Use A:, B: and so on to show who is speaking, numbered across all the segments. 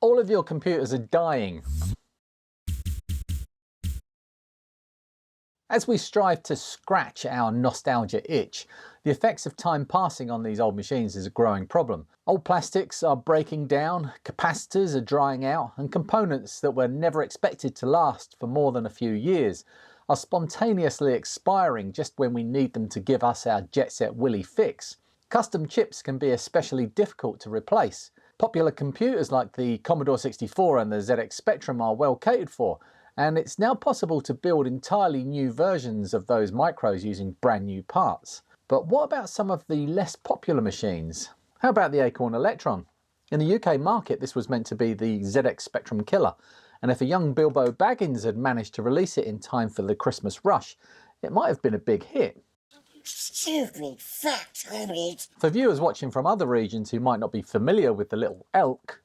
A: all of your computers are dying. As we strive to scratch our nostalgia itch, the effects of time passing on these old machines is a growing problem. Old plastics are breaking down, capacitors are drying out, and components that were never expected to last for more than a few years are spontaneously expiring just when we need them to give us our Jet Set Willy fix. Custom chips can be especially difficult to replace. Popular computers like the Commodore 64 and the ZX Spectrum are well catered for, and it's now possible to build entirely new versions of those micros using brand new parts. But what about some of the less popular machines? How about the Acorn Electron? In the UK market, this was meant to be the ZX Spectrum killer, and if a young Bilbo Baggins had managed to release it in time for the Christmas rush, it might have been a big hit.
B: Stupid fat idiot.
A: For viewers watching from other regions who might not be familiar with the little Elk,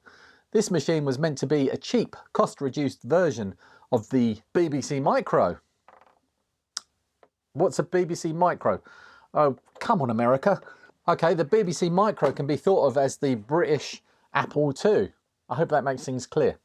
A: this machine was meant to be a cheap, cost-reduced version of the BBC Micro. What's a BBC Micro? Oh, come on, America. Okay, the BBC Micro can be thought of as the British Apple II. I hope that makes things clear.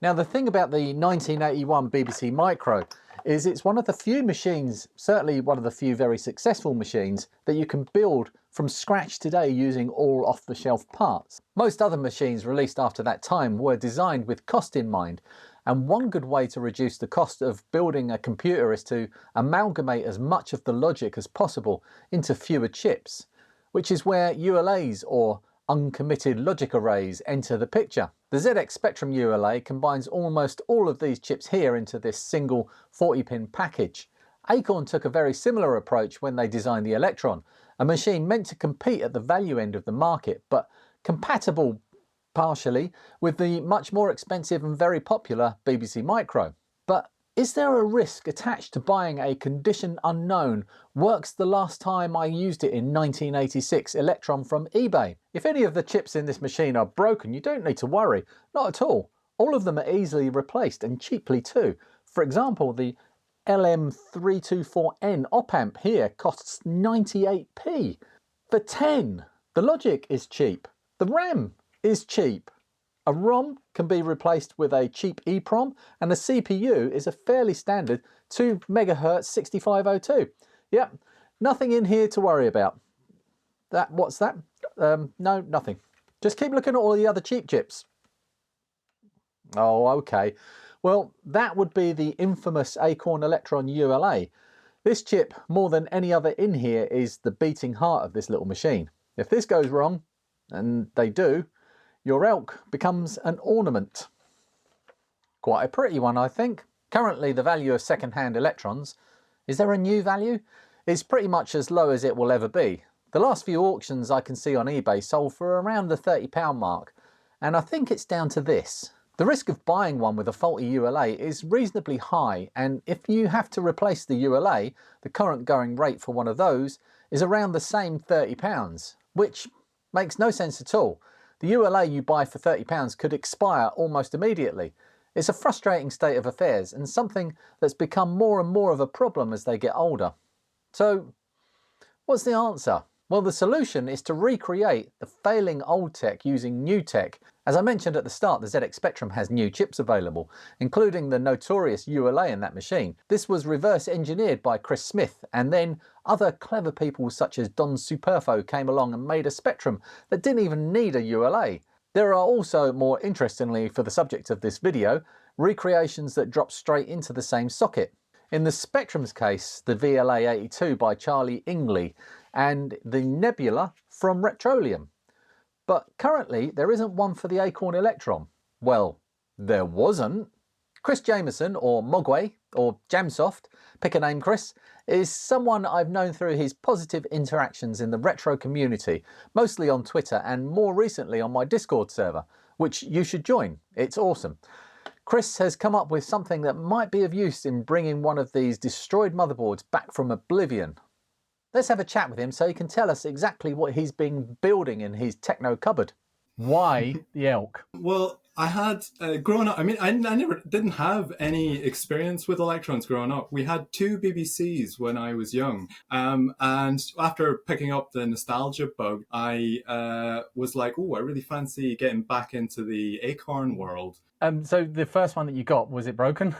A: Now, the thing about the 1981 BBC Micro is it's one of the few machines, certainly one of the few very successful machines, that you can build from scratch today using all off-the-shelf parts. Most other machines released after that time were designed with cost in mind, and one good way to reduce the cost of building a computer is to amalgamate as much of the logic as possible into fewer chips, which is where ULAs, or uncommitted logic arrays, enter the picture. The ZX Spectrum ULA combines almost all of these chips here into this single 40-pin package. Acorn took a very similar approach when they designed the Electron, a machine meant to compete at the value end of the market, but compatible partially with the much more expensive and very popular BBC Micro. But is there a risk attached to buying a condition unknown, works the last time I used it in 1986 Electron from eBay? If any of the chips in this machine are broken, you don't need to worry, not at all. All of them are easily replaced, and cheaply too. For example, the LM324N op-amp here costs 98p for 10. The logic is cheap. The RAM is cheap. A ROM can be replaced with a cheap EEPROM, and the CPU is a fairly standard 2 MHz 6502. Yep, nothing in here to worry about. What's that? No, nothing. Just keep looking at all the other cheap chips. Oh, okay. Well, that would be the infamous Acorn Electron ULA. This chip, more than any other in here, is the beating heart of this little machine. If this goes wrong, and they do, your Elk becomes an ornament. Quite a pretty one, I think. Currently, the value of second-hand Electrons, is there a new value? It's pretty much as low as it will ever be. The last few auctions I can see on eBay sold for around the £30 mark, and I think it's down to this. The risk of buying one with a faulty ULA is reasonably high, and if you have to replace the ULA, the current going rate for one of those is around the same £30, which makes no sense at all. The ULA you buy for £30 could expire almost immediately. It's a frustrating state of affairs, and something that's become more and more of a problem as they get older. So, what's the answer? Well, the solution is to recreate the failing old tech using new tech. As I mentioned at the start, the ZX Spectrum has new chips available, including the notorious ULA in that machine. This was reverse engineered by Chris Smith, and then other clever people such as Don Superfo came along and made a Spectrum that didn't even need a ULA. There are also, more interestingly for the subject of this video, recreations that drop straight into the same socket. In the Spectrum's case, the VLA-82 by Chuckie Egg and the Nebula from Retrolium. But currently there isn't one for the Acorn Electron. Well, there wasn't. Chris Jameson, or Mogway, or Jamsoft, pick a name Chris, is someone I've known through his positive interactions in the retro community, mostly on Twitter and more recently on my Discord server, which you should join. It's awesome. Chris has come up with something that might be of use in bringing one of these destroyed motherboards back from oblivion. Let's have a chat with him so he can tell us exactly what he's been building in his techno cupboard. Why the Elk?
C: Well, I had growing up. I mean, I never didn't have any experience with electrons growing up. We had two BBCs when I was young, and after picking up the nostalgia bug, I was like, "Oh, I really fancy getting back into the Acorn world."
A: So the first one that you got, was it broken?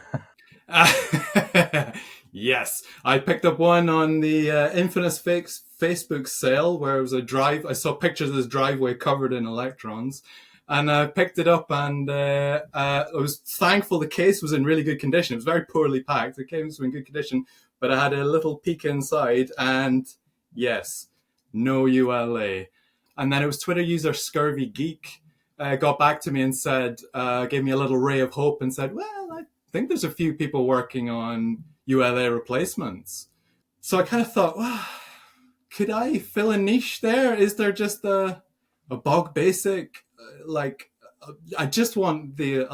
C: Yes, I picked up one on the infamous Facebook sale where it was a drive. I saw pictures of this driveway covered in electrons, and I picked it up, and I was thankful the case was in really good condition. It was very poorly packed. The case was in good condition, but I had a little peek inside, and yes, no ULA. And then it was Twitter user Scurvy Geek got back to me and said, gave me a little ray of hope and said, well, I think there's a few people working on ULA replacements. So I kind of thought, well, could I fill a niche there? Is there just a bog basic, I just want the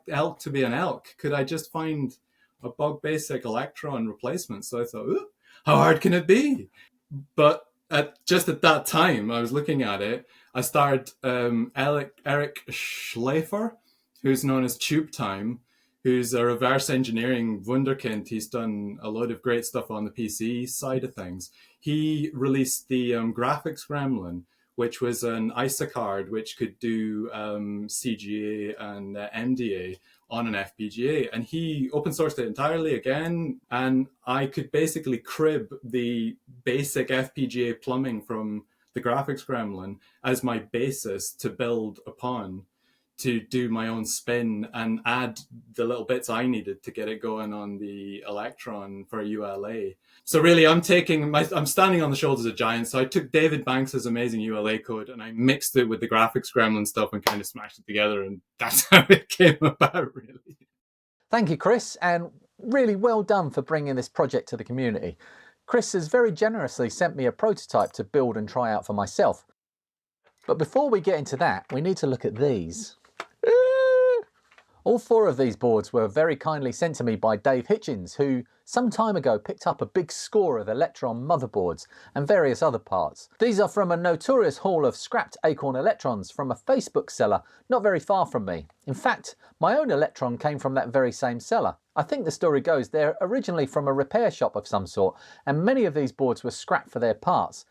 C: elk to be an elk. Could I just find a bog basic electron replacement? So I thought, ooh, how hard can it be? But just at that time, I was looking at it. I started Eric Schleifer, who's known as Tube Time, who's a reverse engineering wunderkind. He's done a load of great stuff on the PC side of things. He released the graphics gremlin, which was an ISA card which could do CGA and MDA on an FPGA. And he open sourced it entirely again. And I could basically crib the basic FPGA plumbing from the graphics gremlin as my basis to build upon, to do my own spin and add the little bits I needed to get it going on the Electron for ULA. So really, I'm standing on the shoulders of giants. So I took David Banks's amazing ULA code and I mixed it with the graphics gremlin stuff and kind of smashed it together. And that's how it came about, really.
A: Thank you, Chris, and really well done for bringing this project to the community. Chris has very generously sent me a prototype to build and try out for myself. But before we get into that, we need to look at these. All four of these boards were very kindly sent to me by Dave Hitchens, who some time ago picked up a big score of Electron motherboards and various other parts. These are from a notorious haul of scrapped Acorn Electrons from a Facebook seller not very far from me. In fact, my own Electron came from that very same seller. I think the story goes they're originally from a repair shop of some sort, and many of these boards were scrapped for their parts,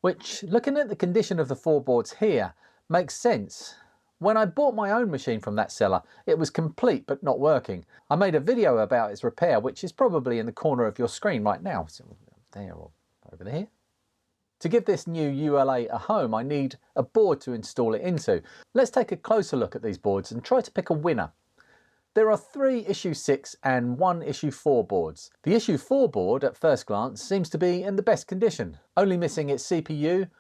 A: which, looking at the condition of the four boards here, makes sense. When I bought my own machine from that seller, it was complete but not working. I made a video about its repair, which is probably in the corner of your screen right now. So there or over there. To give this new ULA a home, I need a board to install it into. Let's take a closer look at these boards and try to pick a winner. There are 3 issue 6 and 1 issue 4 boards. The issue 4 board, at first glance, seems to be in the best condition, only missing its CPU,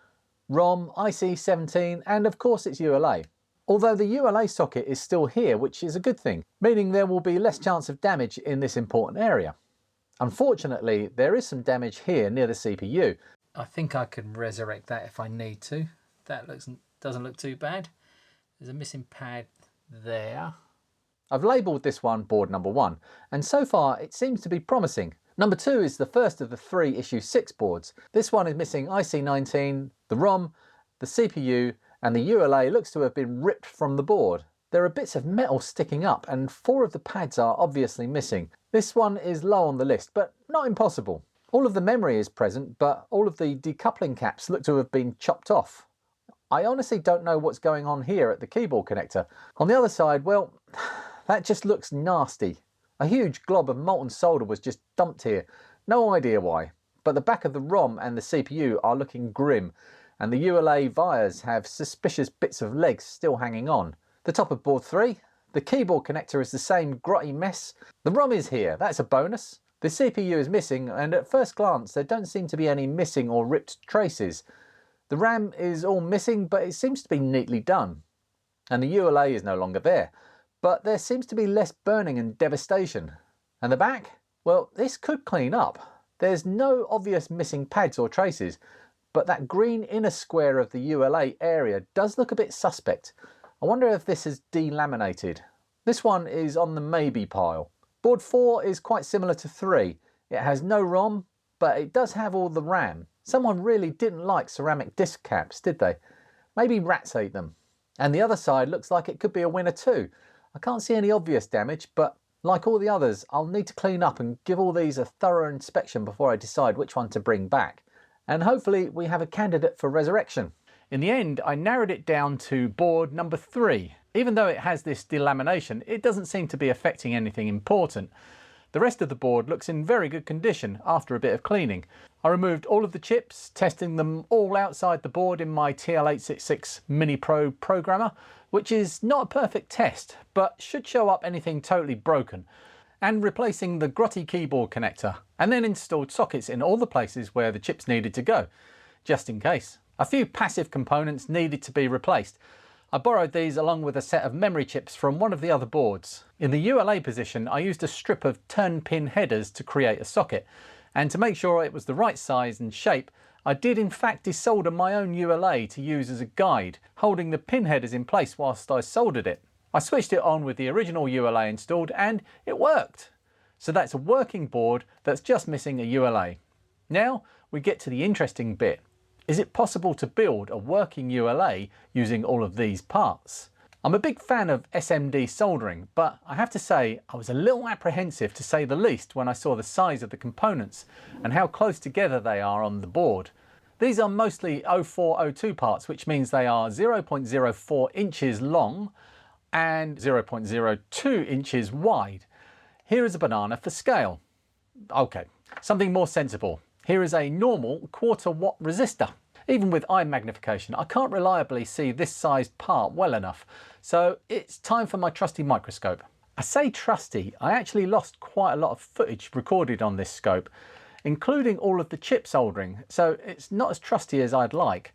A: ROM, IC17 and of course its ULA. Although the ULA socket is still here, which is a good thing, meaning there will be less chance of damage in this important area. Unfortunately, there is some damage here near the CPU.
D: I think I can resurrect that if I need to. That doesn't look too bad. There's a missing pad there.
A: I've labelled this one board number 1, and so far it seems to be promising. Number 2 is the first of the 3 issue 6 boards. This one is missing IC19, the ROM, the CPU, and the ULA looks to have been ripped from the board. There are bits of metal sticking up and 4 of the pads are obviously missing. This one is low on the list, but not impossible. All of the memory is present, but all of the decoupling caps look to have been chopped off. I honestly don't know what's going on here at the keyboard connector. On the other side, well, that just looks nasty. A huge glob of molten solder was just dumped here. No idea why. But the back of the ROM and the CPU are looking grim, and the ULA vias have suspicious bits of legs still hanging on. The top of board 3, the keyboard connector is the same grotty mess. The ROM is here, that's a bonus. The CPU is missing, and at first glance there don't seem to be any missing or ripped traces. The RAM is all missing, but it seems to be neatly done. And the ULA is no longer there, but there seems to be less burning and devastation. And the back? Well, this could clean up. There's no obvious missing pads or traces, but that green inner square of the ULA area does look a bit suspect. I wonder if this is delaminated. This one is on the maybe pile. Board 4 is quite similar to 3. It has no ROM, but it does have all the RAM. Someone really didn't like ceramic disc caps, did they? Maybe rats ate them. And the other side looks like it could be a winner too. I can't see any obvious damage, but like all the others, I'll need to clean up and give all these a thorough inspection before I decide which one to bring back. And hopefully we have a candidate for resurrection. In the end, I narrowed it down to board number 3. Even though it has this delamination, it doesn't seem to be affecting anything important. The rest of the board looks in very good condition after a bit of cleaning. I removed all of the chips, testing them all outside the board in my TL866 Mini Pro programmer, which is not a perfect test, but should show up anything totally broken, and replacing the grotty keyboard connector, and then installed sockets in all the places where the chips needed to go, just in case. A few passive components needed to be replaced. I borrowed these along with a set of memory chips from one of the other boards. In the ULA position, I used a strip of turn pin headers to create a socket, and to make sure it was the right size and shape, I did in fact desolder my own ULA to use as a guide, holding the pin headers in place whilst I soldered it. I switched it on with the original ULA installed and it worked. So that's a working board that's just missing a ULA. Now we get to the interesting bit. Is it possible to build a working ULA using all of these parts? I'm a big fan of SMD soldering, but I have to say I was a little apprehensive to say the least when I saw the size of the components and how close together they are on the board. These are mostly 0402 parts, which means they are 0.04 inches long and 0.02 inches wide. Here is a banana for scale. Okay, something more sensible. Here is a normal 1/4 watt resistor. Even with eye magnification, I can't reliably see this sized part well enough, so it's time for my trusty microscope. I say trusty, I actually lost quite a lot of footage recorded on this scope, including all of the chip soldering, so it's not as trusty as I'd like.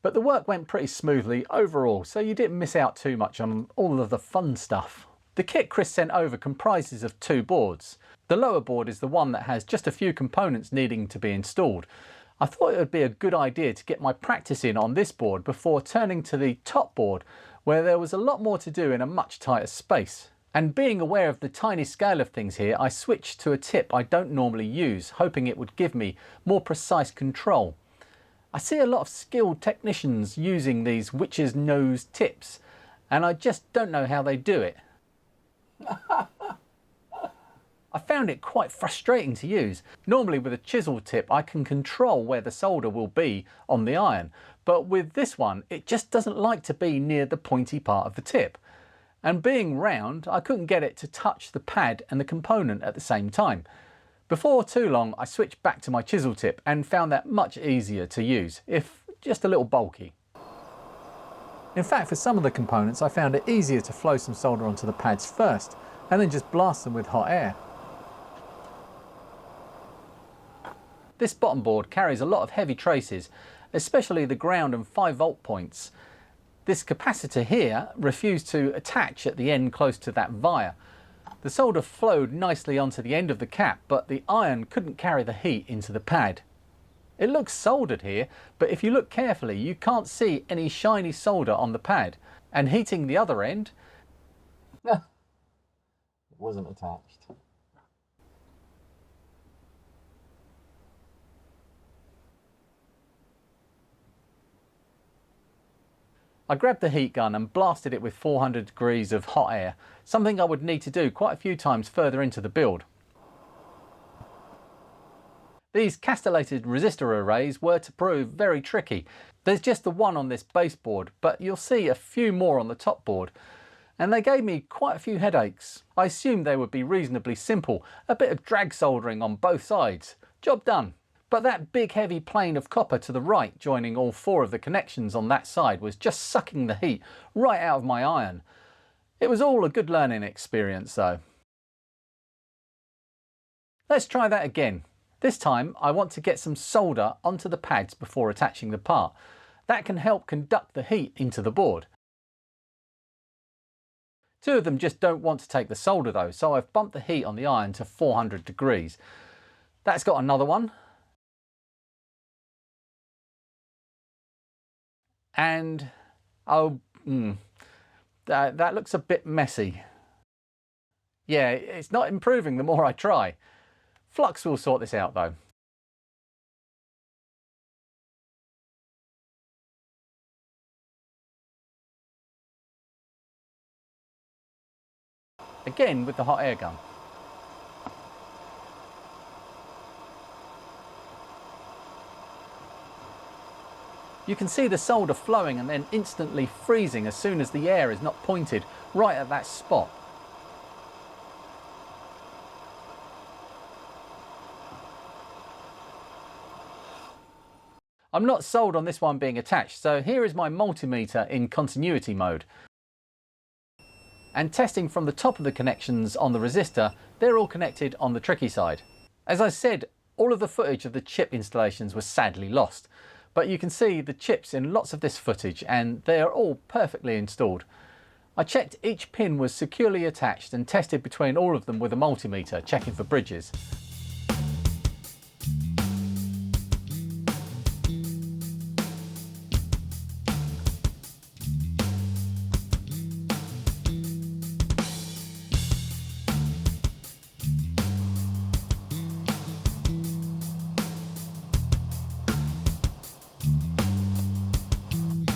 A: But the work went pretty smoothly overall, so you didn't miss out too much on all of the fun stuff. The kit Chris sent over comprises of 2 boards. The lower board is the one that has just a few components needing to be installed. I thought it would be a good idea to get my practice in on this board before turning to the top board, where there was a lot more to do in a much tighter space. And being aware of the tiny scale of things here, I switched to a tip I don't normally use, hoping it would give me more precise control. I see a lot of skilled technicians using these witch's nose tips, and I just don't know how they do it. I found it quite frustrating to use. Normally with a chisel tip I can control where the solder will be on the iron, but with this one it just doesn't like to be near the pointy part of the tip. And being round, I couldn't get it to touch the pad and the component at the same time. Before too long I switched back to my chisel tip and found that much easier to use, if just a little bulky. In fact, for some of the components I found it easier to flow some solder onto the pads first and then just blast them with hot air. This bottom board carries a lot of heavy traces, especially the ground and 5-volt points. This capacitor here refused to attach at the end close to that via. The solder flowed nicely onto the end of the cap, but the iron couldn't carry the heat into the pad. It looks soldered here, but if you look carefully you can't see any shiny solder on the pad. And heating the other end, it wasn't attached. I grabbed the heat gun and blasted it with 400 degrees of hot air, something I would need to do quite a few times further into the build. These castellated resistor arrays were to prove very tricky. There's just the one on this baseboard, but you'll see a few more on the top board. And they gave me quite a few headaches. I assumed they would be reasonably simple, a bit of drag soldering on both sides. Job done. But that big heavy plane of copper to the right joining all 4 of the connections on that side was just sucking the heat right out of my iron. It was all a good learning experience though. Let's try that again. This time I want to get some solder onto the pads before attaching the part. That can help conduct the heat into the board. 2 of them just don't want to take the solder though, so I've bumped the heat on the iron to 400 degrees. That's got another one. And that looks a bit messy. Yeah, it's not improving the more I try. Flux will sort this out though. again with the hot air gun. You can see the solder flowing and then instantly freezing as soon as the air is not pointed right at that spot. I'm not sold on this one being attached, so here is my multimeter in continuity mode. And testing from the top of the connections on the resistor, they're all connected on the tricky side. As I said, all of the footage of the chip installations was sadly lost, but you can see the chips in lots of this footage and they are all perfectly installed. I checked each pin was securely attached and tested between all of them with a multimeter, checking for bridges.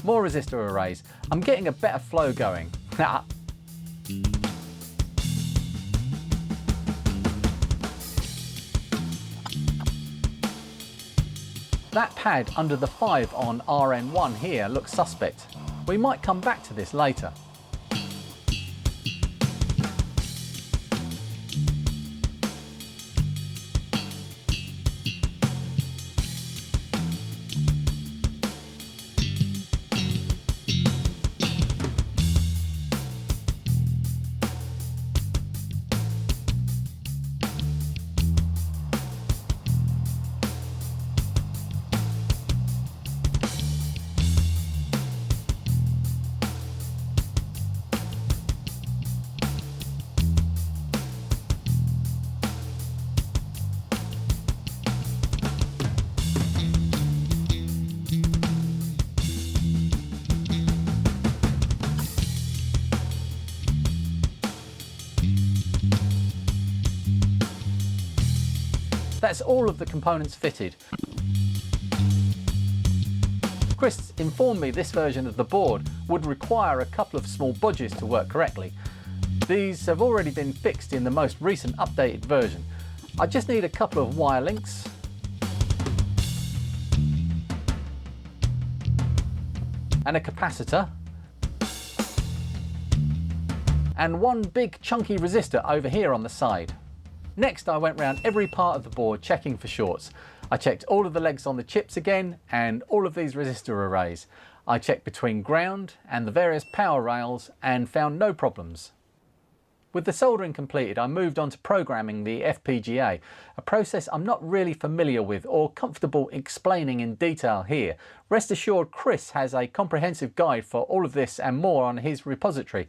A: More resistor arrays. I'm getting a better flow going. That pad under the 5 on RN1 here looks suspect. We might come back to this later. That's all of the components fitted. Chris informed me this version of the board would require a couple of small budgies to work correctly. These have already been fixed in the most recent updated version. I just need a couple of wire links, and a capacitor, and one big chunky resistor over here on the side. Next, I went round every part of the board checking for shorts. I checked all of the legs on the chips again and all of these resistor arrays. I checked between ground and the various power rails and found no problems. With the soldering completed, I moved on to programming the FPGA, a process I'm not really familiar with or comfortable explaining in detail here. Rest assured, Chris has a comprehensive guide for all of this and more on his repository.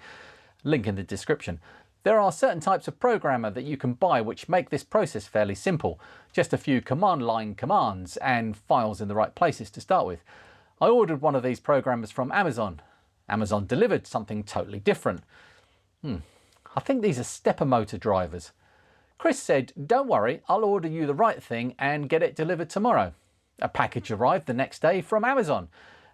A: Link in the description. There are certain types of programmer that you can buy which make this process fairly simple. Just a few command line commands and files in the right places to start with. I ordered one of these programmers from Amazon. Amazon delivered something totally different. I think these are stepper motor drivers. Chris said, "Don't worry, I'll order you the right thing and get it delivered tomorrow." A package arrived the next day from Amazon,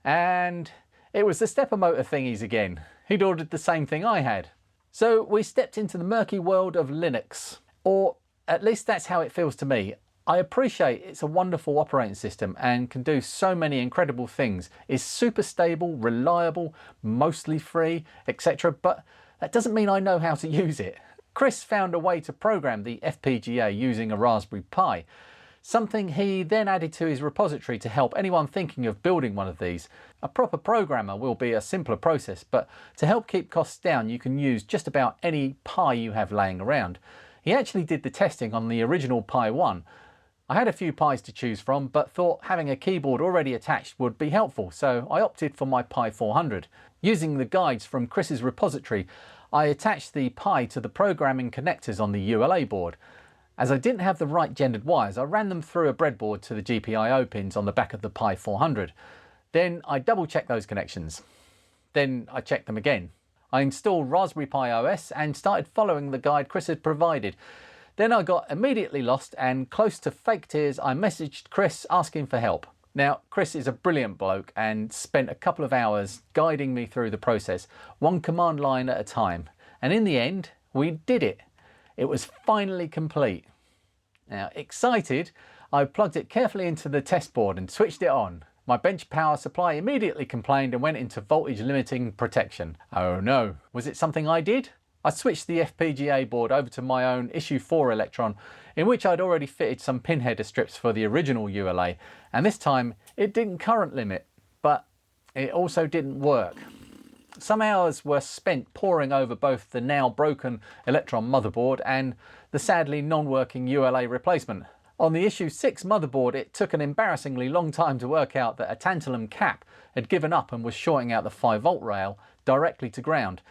A: and it was the stepper motor thingies again. He'd ordered the same thing I had. So we stepped into the murky world of Linux, or at least that's how it feels to me. I appreciate it's a wonderful operating system and can do so many incredible things. It's super stable, reliable, mostly free, etc. But that doesn't mean I know how to use it. Chris found a way to program the FPGA using a Raspberry Pi, something he then added to his repository to help anyone thinking of building one of these. A proper programmer will be a simpler process, but to help keep costs down you can use just about any Pi you have laying around. He actually did the testing on the original Pi 1. I had a few Pis to choose from, but thought having a keyboard already attached would be helpful, so I opted for my Pi 400. Using the guides from Chris's repository, I attached the Pi to the programming connectors on the ULA board. As I didn't have the right gendered wires, I ran them through a breadboard to the GPIO pins on the back of the Pi 400. Then I double checked those connections. Then I checked them again. I installed Raspberry Pi OS and started following the guide Chris had provided. Then I got immediately lost, and close to fake tears I messaged Chris asking for help. Now, Chris is a brilliant bloke and spent a couple of hours guiding me through the process, one command line at a time. And in the end, We did it. It was finally complete. Now, excited, I plugged it carefully into the test board and switched it on. My bench power supply immediately complained and went into voltage limiting protection. Oh no, was it something I did? I switched the FPGA board over to my own issue 4 Electron, in which I'd already fitted some pin header strips for the original ULA, and this time it didn't current limit, but it also didn't work. Some hours were spent poring over both the now broken Electron motherboard and the sadly non-working ULA replacement. On the issue 6 motherboard, it took an embarrassingly long time to work out that a tantalum cap had given up and was shorting out the 5-volt rail directly to ground.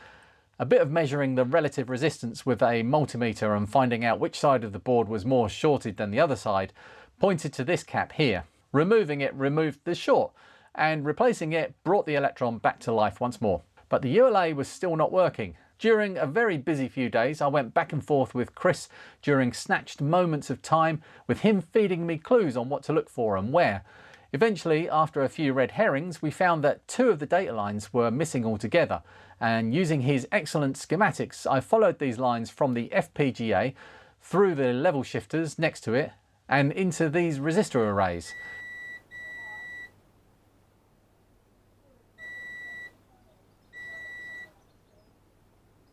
A: A bit of measuring the relative resistance with a multimeter and finding out which side of the board was more shorted than the other side pointed to this cap here. Removing it removed the short, and replacing it brought the Electron back to life once more. But the ULA was still not working. During a very busy few days, I went back and forth with Chris during snatched moments of time, with him feeding me clues on what to look for and where. Eventually, after a few red herrings, we found that 2 of the data lines were missing altogether, and using his excellent schematics, I followed these lines from the FPGA through the level shifters next to it and into these resistor arrays.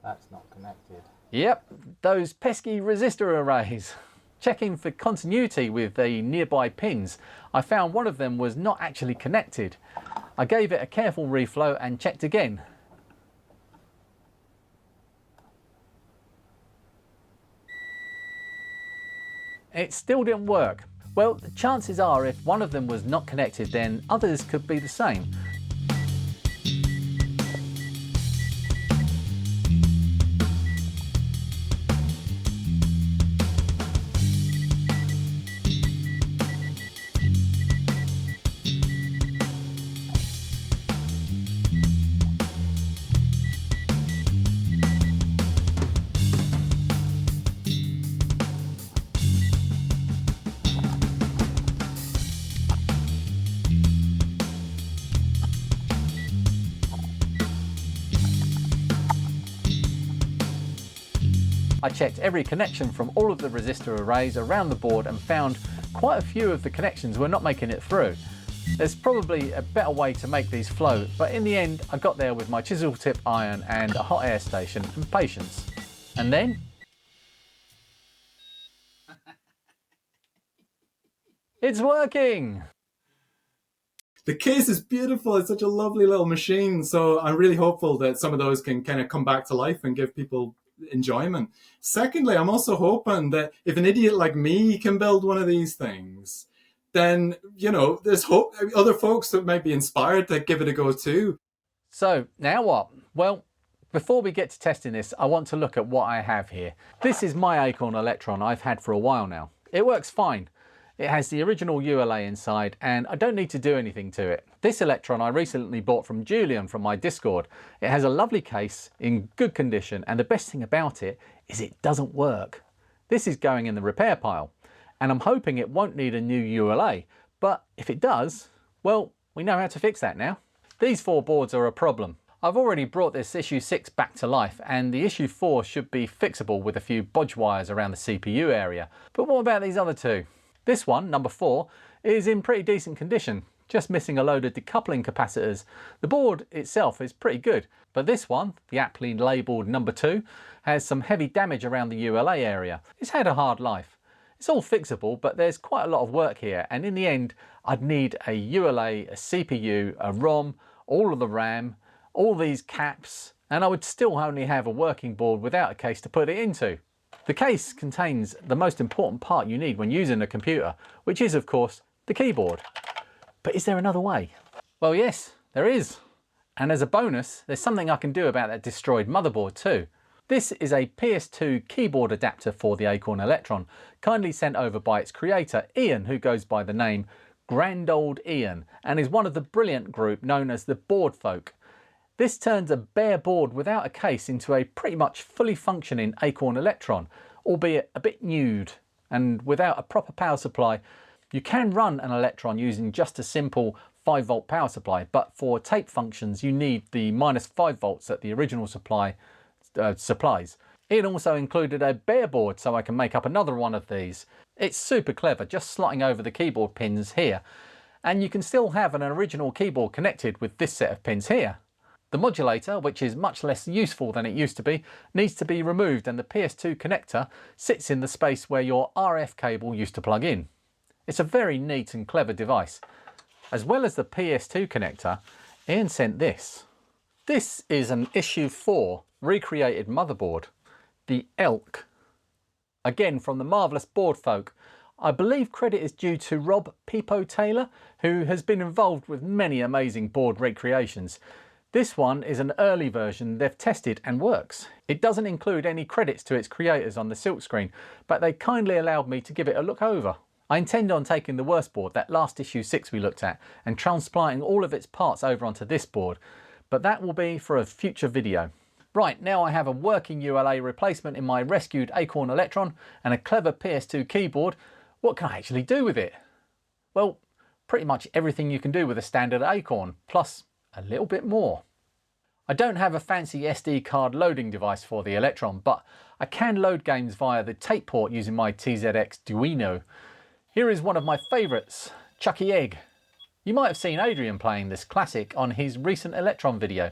A: That's not connected. Yep, those pesky resistor arrays. Checking for continuity with the nearby pins, I found one of them was not actually connected. I gave it a careful reflow and checked again. It still didn't work. Well, the chances are if one of them was not connected, then others could be the same. I checked every connection from all of the resistor arrays around the board and found quite a few of the connections were not making it through. There's probably a better way to make these flow, but in the end I got there with my chisel tip iron and a hot air station and patience. And then it's working!
C: The case is beautiful. It's such a lovely little machine. So I'm really hopeful that some of those can kind of come back to life and give people enjoyment. Secondly, I'm also hoping that if an idiot like me can build one of these things, then, you know, there's hope other folks that might be inspired to give it a go too.
A: So now what? Well, before we get to testing this, I want to look at what I have here. This is my Acorn Electron I've had for a while now. It works fine. It has the original ULA inside and I don't need to do anything to it. This Electron I recently bought from Julian from my Discord. It has a lovely case in good condition, and the best thing about it is it doesn't work. This is going in the repair pile and I'm hoping it won't need a new ULA, but if it does, well, we know how to fix that now. These 4 boards are a problem. I've already brought this issue 6 back to life and the issue 4 should be fixable with a few budge wires around the CPU area. But what about these other 2? This one, number 4, is in pretty decent condition, just missing a load of decoupling capacitors. The board itself is pretty good, but this one, the aptly labelled number 2, has some heavy damage around the ULA area. It's had a hard life. It's all fixable, but there's quite a lot of work here, and in the end I'd need a ULA, a CPU, a ROM, all of the RAM, all these caps, and I would still only have a working board without a case to put it into. The case contains the most important part you need when using a computer, which is of course the keyboard. But is there another way? Well, yes, there is. And as a bonus, there's something I can do about that destroyed motherboard too. This is a PS2 Keyboard Adapter for the Acorn Electron, kindly sent over by its creator Ian, who goes by the name GrandOldIan and is one of the brilliant group known as the Board Folk. This turns a bare board without a case into a pretty much fully functioning Acorn Electron, albeit a bit nude, and without a proper power supply. You can run an Electron using just a simple 5-volt power supply, but for tape functions you need the -5 volts that the original supply supplies. It also included a bare board so I can make up another one of these. It's super clever, just slotting over the keyboard pins here. And you can still have an original keyboard connected with this set of pins here. The modulator, which is much less useful than it used to be, needs to be removed, and the PS2 connector sits in the space where your RF cable used to plug in. It's a very neat and clever device. As well as the PS2 connector, Ian sent this. This is an issue 4 recreated motherboard, the Elk. Again from the marvellous board folk. I believe credit is due to Rob Peepo Taylor, who has been involved with many amazing board recreations. This one is an early version they've tested and works. It doesn't include any credits to its creators on the silkscreen, but they kindly allowed me to give it a look over. I intend on taking the worst board, that last issue 6 we looked at, and transplanting all of its parts over onto this board, but that will be for a future video. Right, now I have a working ULA replacement in my rescued Acorn Electron and a clever PS2 keyboard. What can I actually do with it? Well, pretty much everything you can do with a standard Acorn, plus a little bit more. I don't have a fancy SD card loading device for the Electron, but I can load games via the tape port using my TZX Duino. Here is one of my favourites, Chuckie Egg. You might have seen Adrian playing this classic on his recent Electron video.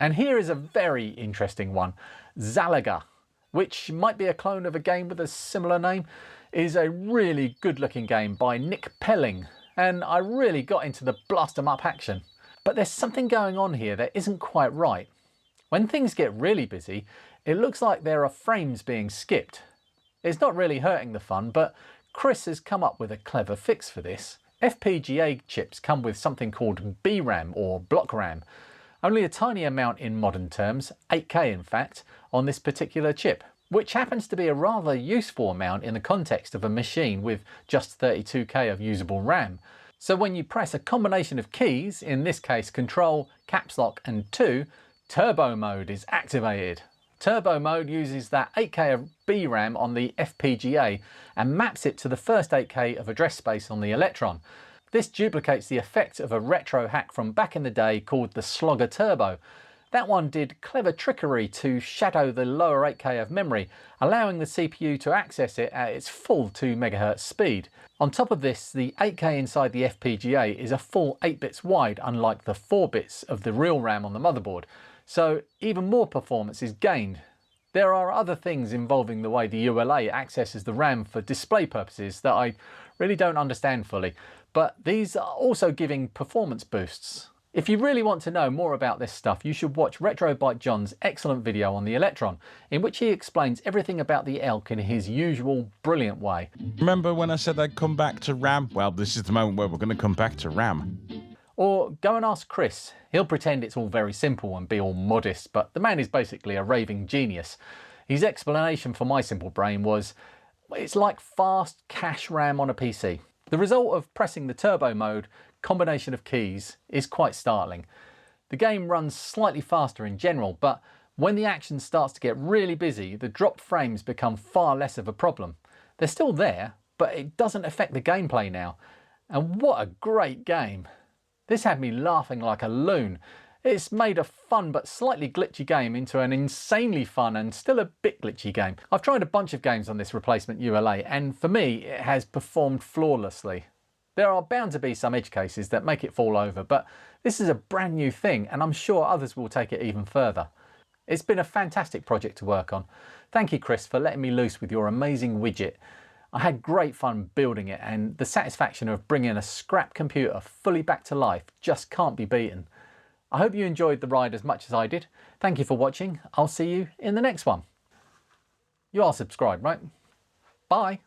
A: And here is a very interesting one, Zalaga, which might be a clone of a game with a similar name, is a really good looking game by Nick Pelling, and I really got into the blast 'em up action. But there's something going on here that isn't quite right. When things get really busy, it looks like there are frames being skipped. It's not really hurting the fun, but Chris has come up with a clever fix for this. FPGA chips come with something called BRAM or block RAM. Only a tiny amount in modern terms, 8K in fact, on this particular chip, which happens to be a rather useful amount in the context of a machine with just 32K of usable RAM. So when you press a combination of keys, in this case Control, Caps Lock and 2, Turbo Mode is activated. Turbo Mode uses that 8K of BRAM on the FPGA and maps it to the first 8K of address space on the Electron. This duplicates the effect of a retro hack from back in the day called the Slogger Turbo. That one did clever trickery to shadow the lower 8K of memory, allowing the CPU to access it at its full 2 MHz speed. On top of this, the 8K inside the FPGA is a full 8 bits wide, unlike the 4 bits of the real RAM on the motherboard. So even more performance is gained. There are other things involving the way the ULA accesses the RAM for display purposes that I really don't understand fully, but these are also giving performance boosts. If you really want to know more about this stuff, you should watch Retrobite John's excellent video on the Electron, in which he explains everything about the Elk in his usual brilliant way.
E: Remember when I said I'd come back to RAM? Well, this is the moment where we're going to come back to RAM.
A: Or go and ask Chris. He'll pretend it's all very simple and be all modest, but the man is basically a raving genius. His explanation for my simple brain was, it's like fast cache RAM on a PC. The result of pressing the turbo mode combination of keys is quite startling. The game runs slightly faster in general, but when the action starts to get really busy, the dropped frames become far less of a problem. They're still there, but it doesn't affect the gameplay now. And what a great game! This had me laughing like a loon. It's made a fun but slightly glitchy game into an insanely fun and still a bit glitchy game. I've tried a bunch of games on this replacement ULA, and for me it has performed flawlessly. There are bound to be some edge cases that make it fall over, but this is a brand new thing and I'm sure others will take it even further. It's been a fantastic project to work on. Thank you, Chris, for letting me loose with your amazing widget. I had great fun building it, and the satisfaction of bringing a scrap computer fully back to life just can't be beaten. I hope you enjoyed the ride as much as I did. Thank you for watching. I'll see you in the next one. You are subscribed, right? Bye.